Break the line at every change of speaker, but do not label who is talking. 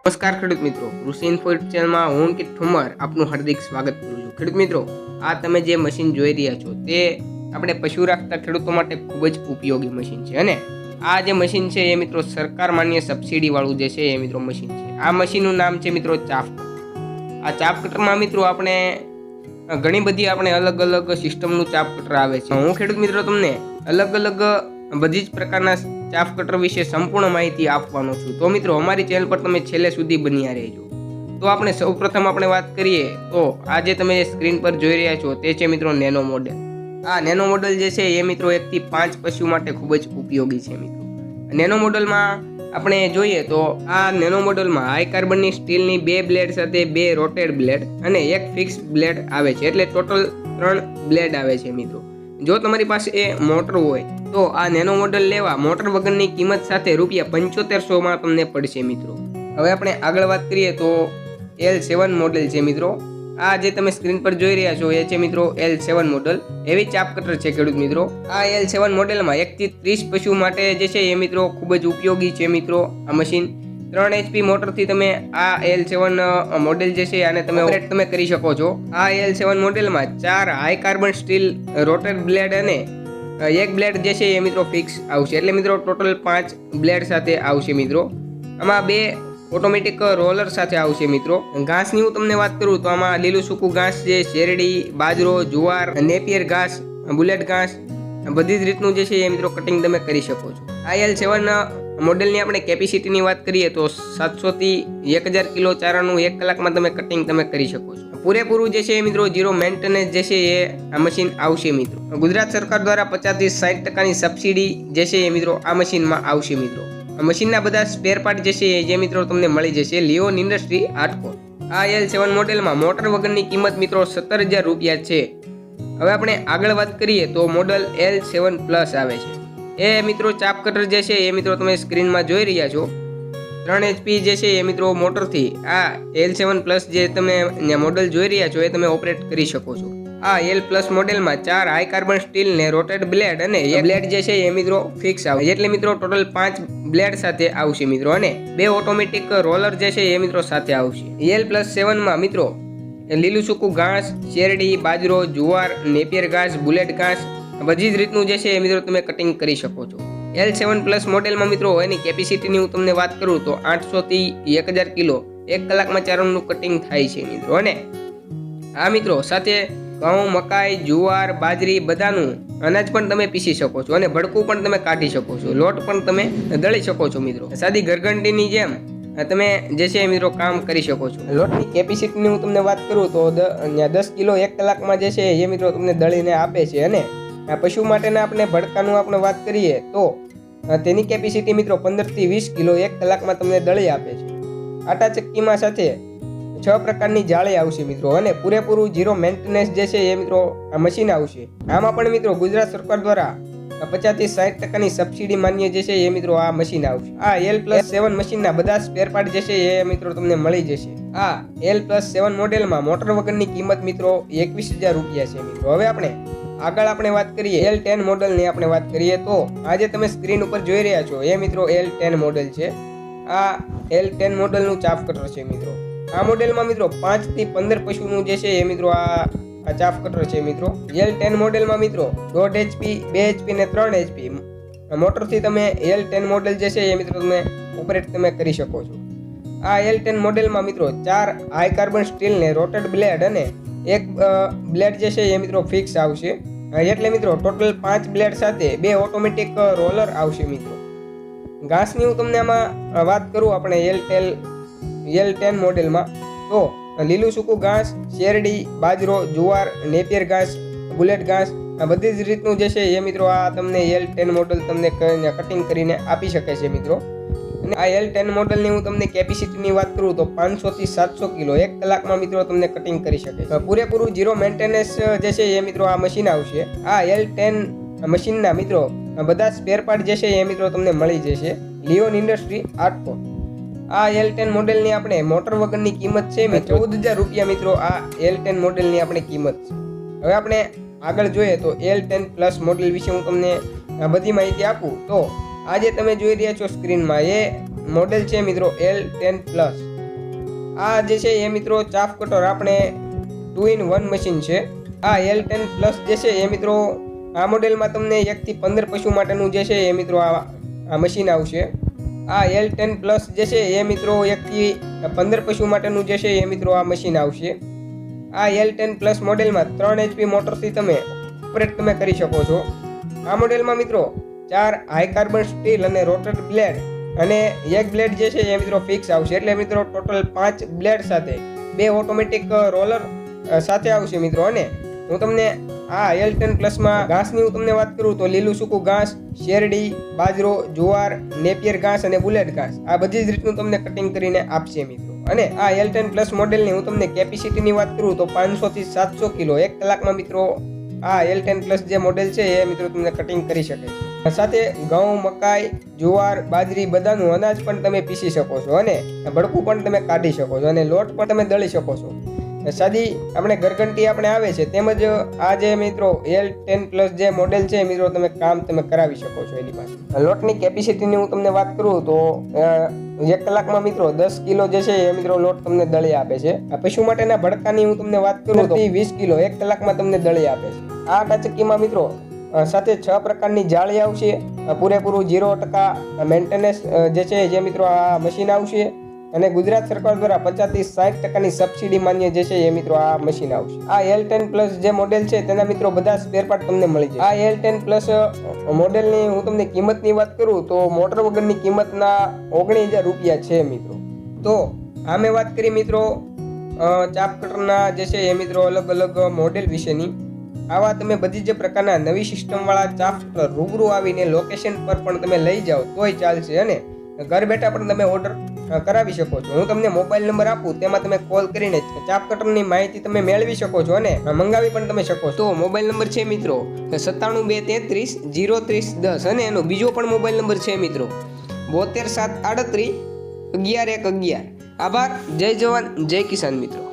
નમસ્કાર ખેડૂત મિત્રો, કૃષિ ઇન્ફો ચેનલમાં હું અંકિત ઠુમર આપનું હાર્દિક સ્વાગત કરું છું। ખેડૂત મિત્રો, આ તમે જે મશીન જોઈ રહ્યા છો તે આપણે પશુ રાખતા ખેડૂતો માટે ખૂબ જ ઉપયોગી મશીન છે અને આ જે મશીન છે એ મિત્રો સરકાર માન્ય સબસિડી વાળું જે છે એ મિત્રો મશીન છે। આ મશીનનું નામ છે મિત્રો ચાફ કટર। આ ચાફ કટરમાં મિત્રો આપણે ઘણી બધી આપણે અલગ અલગ સિસ્ટમનું ચાફ કટર આવે છે। હું ખેડૂત મિત્રો તમને અલગ અલગ બધી જ પ્રકારના ચાફ કટર વિશે સંપૂર્ણ માહિતી આપવાનો છું। તો મિત્રો અમારી ચેનલ પર તમે છેલ્લે સુધી બન્યા રહેજો। તો આપણે સૌપ્રથમ આપણે વાત કરીએ તો આ જે તમે સ્ક્રીન પર જોઈ રહ્યા છો તે છે મિત્રો નેનો મોડેલ। આ નેનો મોડેલ જે છે એ મિત્રો 1 થી 5 પશુ માટે ખૂબ જ ઉપયોગી છે મિત્રો। નેનો મોડેલમાં આપણે જોઈએ તો આ નેનો મોડેલમાં હાઈ કાર્બનની સ્ટીલની 2 બ્લેડ સાથે 2 રોટેડ બ્લેડ અને 1 ફિક્સ બ્લેડ આવે છે, એટલે ટોટલ 3 બ્લેડ આવે છે મિત્રો। જો તમારી પાસે એ મોટર હોય તો આ નેનો મોડેલ લેવા મોટર વગરની કિંમત સાથે ₹7500 માં તમને પડશે મિત્રો। હવે આપણે આગળ વાત કરીએ તો L7 મોડેલ છે મિત્રો। આ જે તમે સ્ક્રીન પર જોઈ રહ્યા છો એ છે મિત્રો L7 મોડેલ, એવી ચાપ કટર છે ખેડૂત મિત્રો। આ L7 મોડેલમાં 1 થી 30 પશુ માટે જે છે એ મિત્રો ખૂબ જ ઉપયોગી છે મિત્રો। આ મશીન 3 HP મોટરથી તમે આ L7 મોડેલ જે છે આને તમે ઓપરેટ તમે કરી શકો છો। આ L7 મોડેલમાં 4 હાઈ કાર્બન સ્ટીલ રોટેડ બ્લેડ અને 1 બ્લેડ જે છે એ મિત્રો ફિક્સ આવશે, એટલે મિત્રો ટોટલ 5 બ્લેડ સાથે આવશે મિત્રો। આમાં 2 ઓટોમેટિક રોલર સાથે આવશે મિત્રો। ઘાસની હું તમને વાત કરું તો આમાં લીલું સૂકું ઘાસ છે, શેરડી, બાજરો, જુવાર, નેપિયર ઘાસ, બુલેટ ઘાસ, બધી જ રીતનું જે છે એ મિત્રો કટિંગ તમે કરી શકો છો। આ L7 મોડેલની આપણે કેપેસિટીની વાત કરીએ તો 700 થી 1000 કિલો ચારાનું 1 કલાકમાં તમે કટિંગ તમે કરી શકો છો। પૂરેપૂરું જે છે મિત્રો ઝીરો મેન્ટેનન્સ જે છે એ આ મશીન આવશે મિત્રો। ગુજરાત સરકાર દ્વારા 50 થી 60% સબસિડી જે છે એ મિત્રો આ મશીનમાં આવશે મિત્રો। આ મશીનના બધા સ્પેર પાર્ટ જે છે જે મિત્રો તમને મળી જશે લિયોન ઇન્ડસ્ટ્રી આટકોટ। આ L7 મોડેલમાં મોટર વગરની કિંમત મિત્રો ₹17000 છે। હવે આપણે આગળ વાત કરીએ તો મોડલ L7 પ્લસ આવે છે। એ મિત્રો ચાપ કટર જે છે એ મિત્રો તમે સ્ક્રીનમાં જોઈ રહ્યા છો 3 HP જે છે એ મિત્રો મોટરથી આ L7 પ્લસ જે તમે મોડલ જોઈ રહ્યા છો એ તમે ઓપરેટ કરી શકો છો। આ L પ્લસ મોડેલમાં 4 હાઈ કાર્બન સ્ટીલ ને રોટેડ બ્લેડ અને 1 બ્લેડ જે છે એ મિત્રો ફિક્સ આવે, એટલે મિત્રો ટોટલ 5 બ્લેડ સાથે આવશે મિત્રો અને 2 ઓટોમેટિક રોલર જે છે એ મિત્રો સાથે આવશે। L+7 માં મિત્રો લીલું સૂકું ઘાસ, શેરડી, બાજરો, જુવાર, નેપિયર ઘાસ, બુલેટ ઘાસ બધી જ રીતનું જે છે એ મિત્રો તમે કટિંગ કરી શકો છો। L7 પ્લસ મોડેલમાં મિત્રો એની કેપેસિટીની હું તમને વાત કરું તો 800 થી 1000 કિલો 1 કલાકમાં ચારાનું કટિંગ થાય છે મિત્રો। અને આ મિત્રો સાથે ઘઉં, મકાઈ, જુવાર, બાજરી બધાનું અનાજ પણ તમે પીસી શકો છો અને ભડકું પણ તમે કાઢી શકો છો, લોટ પણ તમે દળી શકો છો મિત્રો। સાદી ઘરઘંટીની જેમ તમે જે છે મિત્રો કામ કરી શકો છો। લોટની કેપેસિટીની હું તમને વાત કરું તો 10 કિલો 1 કલાકમાં જે છે એ મિત્રો તમને દળીને આપે છે। અને આ પશુ માટેના આપણે ભડકાનું આપણે વાત કરીએ તો તેની કેપેસિટી મિત્રો 15 થી 20 કિલો 1 કલાકમાં તમને દળી આપે છે। આટા ચક્કીમાં સાથે 6 પ્રકારની જાળી આવશે મિત્રો અને પૂરેપૂરું ઝીરો મેન્ટેનન્સ જે છે એ મિત્રો આ મશીન આવશે। આમાં પણ મિત્રો ગુજરાત સરકાર દ્વારા 50 થી 60% સબસિડી માન્ય જે છે એ મિત્રો આ મશીન આવશે। આ L+7 મશીનના બધા સ્પેર પાર્ટ જે છે એ મિત્રો તમને મળી જશે। આ L+7 મોડેલમાં મોટર વગરની કિંમત મિત્રો ₹21000 છે મિત્રો। હવે આપણે આગળ આપણે વાત કરીએ L10 મોડેલની આપણે વાત કરીએ તો આજે તમે સ્ક્રીન ઉપર જોઈ રહ્યા છો એ મિત્રો L10 મોડેલ છે। આ L10 મોડેલનું ચાફ કટર છે મિત્રો। આ મોડેલમાં મિત્રો 5 થી 15 પશુનું જે છે એ મિત્રો આ ચાફ કટર છે મિત્રો। L10 મોડેલમાં મિત્રો 1.5 HP 2 HP ને 3 HP મોટરથી તમે L10 મોડેલ જે છે એ મિત્રો તમે ઓપરેટ તમે કરી શકો છો। આ L10 મોડેલમાં મિત્રો 4 હાઈ કાર્બન સ્ટીલ ને રોટેડ બ્લેડ અને 1 બ્લેડ જે છે એ મિત્રો ફિક્સ આવશે, એટલે મિત્રો ટોટલ 5 બ્લેડ સાથે 2 ઓટોમેટિક રોલર આવશે મિત્રો। ઘાસની હું તમને આમાં વાત કરું આપણે L10 મોડેલમાં તો લીલું સૂકું ઘાસ, શેરડી, બાજરો, જુવાર, નેપિયર ઘાસ, બુલેટ ઘાસ આ બધી જ રીતનું જે છે એ મિત્રો આ તમને L10 મોડેલ તમને કટિંગ કરીને આપી શકે છે મિત્રો। અને આ L10 મોડેલની હું તમને કેપેસિટીની વાત કરું તો 500 થી 700 કિલો 1 કલાકમાં મિત્રો તમને કટિંગ કરી શકે છે। પૂરેપૂરું ઝીરો મેન્ટેનન્સ જે છે એ મિત્રો આ મશીન આવશે। આ L10 મશીનના મિત્રો બધા સ્પેર પાર્ટ જે છે એ મિત્રો તમને મળી જશે લિયોન ઇન્ડસ્ટ્રી આટકોટ। આ L10 મોડેલની આપણે મોટર વગરની કિંમત છે ₹14000 મિત્રો આ L10 મોડેલની આપણે કિંમત છે। હવે આપણે આગળ જોઈએ તો L10 પ્લસ મોડેલ વિશે હું તમને બધી માહિતી આપું તો આજે તમે જોઈ રહ્યા છો સ્ક્રીનમાં એ મોડેલ છે મિત્રો L10 પ્લસ। આ જે છે એ મિત્રો ચાફ કટર આપણે 2-in-1 મશીન છે. આ L10 પ્લસ જે છે એ મિત્રો આ મોડેલમાં તમને 1 થી 15 પશુ માટેનું જે છે એ મિત્રો આ મશીન આવશે. આ L10 પ્લસ જે છે એ મિત્રો 1 થી 15 પશુ માટેનું જે છે એ મિત્રો આ મશીન આવશે. આ L10 પ્લસ મોડેલમાં 3 HP મોટરથી તમે ઓપરેટ તમે કરી શકો છો. આ મોડેલમાં મિત્રો 4 હાઈ કાર્બન સ્ટીલ અને રોટર બ્લેડ અને એક બ્લેડ જે છે એ મિત્રો ફિક્સ આવશે. એટલે મિત્રો ટોટલ 5 બ્લેડ સાથે 2 ઓટોમેટિક રોલર સાથે આવશે મિત્રો. અને હું તમને આ L10 પ્લસમાં ઘાસની હું તમને વાત કરું તો લીલું સૂકું ઘાસ, શેરડી, બાજરો, જુવાર, નેપિયર ઘાસ અને બુલેટ ઘાસ આ બધી જ રીતનું તમને કટિંગ કરીને આપશે મિત્રો. અને આ L10 પ્લસ મોડેલની હું તમને કેપેસિટીની વાત કરું તો 500 થી 700 કિલો 1 કલાકમાં મિત્રો આ L10 પ્લસ જે મોડેલ છે એ મિત્રો તમને કટિંગ કરી શકે છે. સાથે ઘઉં, મકાઈ, જુવાર, બાજરી બધાનું અનાજ પણ તમે પીસી શકો છો અને ભડકું પણ તમે કાઢી શકો છો અને લોટ પણ તમે દળી શકો છો. સાદી આપણે ઘરઘંટી આપણે આવે છે તેમજ આ જે મિત્રો L10 પ્લસ જે મોડેલ છે મિત્રો તમે કામ તમે કરાવી શકો છો એની પાસે. લોટની કેપેસિટીની હું તમને વાત કરું તો 1 કલાકમાં મિત્રો 10 કિલો જે છે એ મિત્રો લોટ તમને દળી આપે છે. આ પશુ માટેના ભડકાની હું તમને વાત કરું તો 20 કિલો 1 કલાકમાં તમને દળી આપે છે. આ ટાચકીમાં મિત્રો સાથે 6 પ્રકારની જાળી આવશે. પૂરેપૂરું 0% મેન્ટેનન્સ જે છે જે મિત્રો આ મશીન આવશે. અને ગુજરાત સરકાર દ્વારા 50 થી 60% સબસિડી માન્ય જે છે એ મિત્રો આ મશીન આવશે. આ L10 પ્લસ જે મોડેલ છે તેના મિત્રો બધા સ્પેર પાર્ટ તમને મળી જાય. આ L10 પ્લસ મોડેલની હું તમને કિંમતની વાત કરું તો મોટર વગરની કિંમતના 19,000 રૂપિયા છે મિત્રો. તો આ મેં વાત કરી મિત્રો ચાપ કટરના જે છે એ મિત્રો અલગ અલગ મોડેલ વિશેની. આવા તમે બધી જ પ્રકારના નવી સિસ્ટમવાળા ચાપ કટર રૂબરૂ આવીને લોકેશન પર પણ તમે લઈ જાઓ તોય ચાલશે અને ઘર બેઠા પણ તમે ઓર્ડર કરાવી શકો છો. હું તમને મોબાઈલ નંબર આપું તેમાં તમે કોલ કરીને ચાપ કટરની માહિતી તમે મેળવી શકો છો અને મંગાવી પણ તમે શકો છો. તો મોબાઈલ નંબર છે મિત્રો 97 233 030 10 અને એનો બીજો પણ મોબાઈલ નંબર છે મિત્રો 72 738 11 1 11. આભાર. જય જવાન જય કિસાન મિત્રો.